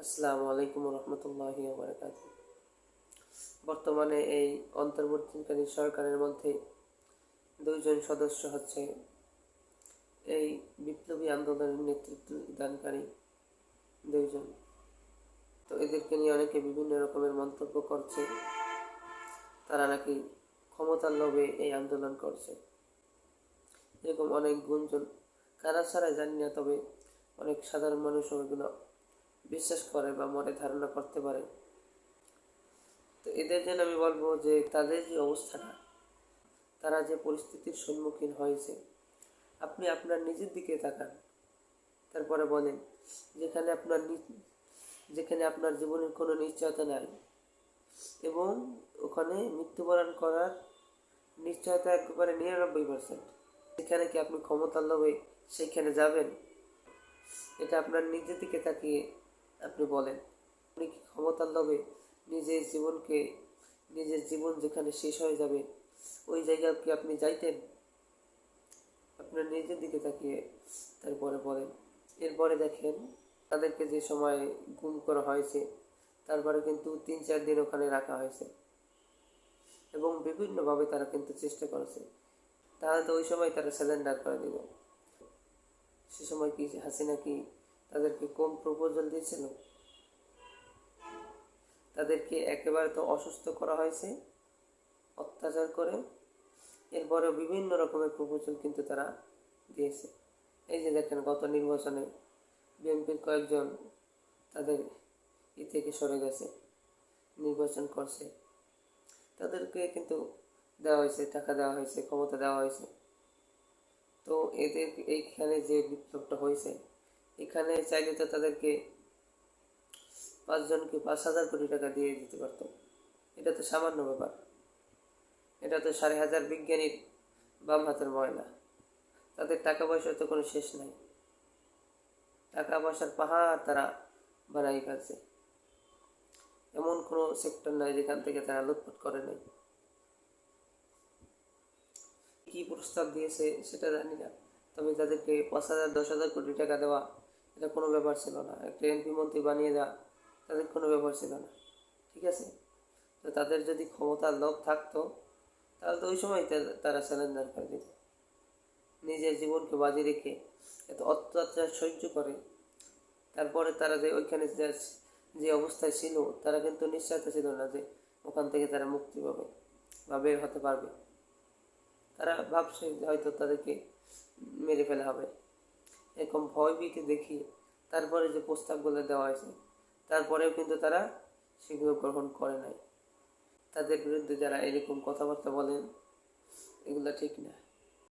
আসসালামু আলাইকুম রহমতুল্লাহি ওয়া বারাকাতুহু। বর্তমানে এই অন্তর্বর্তীকালীন সরকারের মধ্যে দুইজন সদস্য হচ্ছে এই বিপ্লবী আন্দোলনের নেতৃত্ব দানকারী দুইজন। তো এদেরকে নিয়ে অনেকে বিভিন্ন রকমের মন্তব্য করছে। তারা নাকি ক্ষমতার লোভে এই আন্দোলন করছে, এরকম অনেক গুঞ্জন। কারা ছাড়া জানি না, তবে অনেক সাধারণ মানুষও এগুলো বিশ্বাস করে বা মনে ধারণা করতে পারে। তো এদের জন্য আমি বলবো যে তাদের যে অবস্থাটা, তারা যে পরিস্থিতির সম্মুখীন হয়েছে, আপনি আপনার নিজের দিকে তাকান, তারপরে বলেন যেখানে আপনার জীবনের কোনো নিশ্চয়তা নাই এবং ওখানে মৃত্যুবরণ করার নিশ্চয়তা একেবারে 99%, সেখানে কি আপনি ক্ষমতার লোভে সেইখানে যাবেন? এটা আপনার নিজের দিকে তাকিয়ে আপনি বলেন, আপনি কি ক্ষমতার লোভে নিজের জীবন যেখানে শেষ হয়ে যাবে ওই জায়গায় কি আপনি যাইতেন? আপনার নিজের দিকে তাকিয়ে তারপরে বলেন। এরপরে দেখেন, তাদেরকে যে সময় গুম করা হয়েছে, তারপরে কিন্তু 3-4 দিন ওখানে রাখা হয়েছে এবং বিভিন্নভাবে তারা কিন্তু চেষ্টা করেছে। তাহলে তো ওই সময় তারা স্যালেন্ডার করে দিল। সে সময় কি হাসিনা কি তাদেরকে কোন প্রপোজাল দিয়েছিল? তাদেরকে একেবারে তো অসুস্থ করা হয়েছে অত্যাচার করে। এরপরে বিভিন্ন রকমের প্রপোজাল কিন্তু তারা দিয়েছে। এই যে দেখেন, গত নির্বাচনে বিএনপির কয়েকজন তাদের থেকে সরে গেছে, নির্বাচন করছে, তাদেরকে কিন্তু দেওয়া হয়েছে, টাকা দেওয়া হয়েছে, ক্ষমতা দেওয়া হয়েছে। তো এদের এইখানে যে বিপ্লবটা হয়েছে, এখানে চাইলে তো তাদেরকে 5 জনকে 5,000 কোটি টাকা দিয়ে দিতে পারতো। এটা তো সামান্য ব্যাপার। এটা তো 5,500 বিজ্ঞানীর বাম হাতের ময়লা। তাদের টাকা পয়সার তো কোনো শেষ নাই। টাকা পয়সার পাহাড় তারা বানাই ফেলছে। এমন কোনো সেক্টর নাই যেখান থেকে তারা লুটপাট করে নাই। কী প্রস্তাব দিয়েছে সেটা জানি না, তবে তাদেরকে 5,000 10,000 কোটি টাকা দেওয়া এটা কোনো ব্যাপার ছিল না। একটা এমপি মন্ত্রী বানিয়ে দেওয়া তাদের কোনো ব্যাপার ছিল না। ঠিক আছে, তো তাদের যদি ক্ষমতার লোভ থাকতো তাহলে তো ওই সময় তারা স্যালেন্ডার করে দিত। নিজের জীবনকে বাজি রেখে এত অত্যাচার সহ্য করে তারপরে তারা যে ওইখানে যে অবস্থায় ছিল, তারা কিন্তু নিশ্চয়তা ছিল না যে ওখান থেকে তারা মুক্তি পাবে বা বের হতে পারবে। তারা ভাবছে যে হয়তো তাদেরকে মেরে ফেলা হবে। এরকম ভয়ভীতি দেখিয়ে তারপরে যে প্রস্তাবগুলো দেওয়া হয়েছে, তারপরেও কিন্তু তারা সেগুলো গ্রহণ করে নাই। তাদের বিরুদ্ধে যারা এরকম কথাবার্তা বলেন, এগুলো ঠিক না।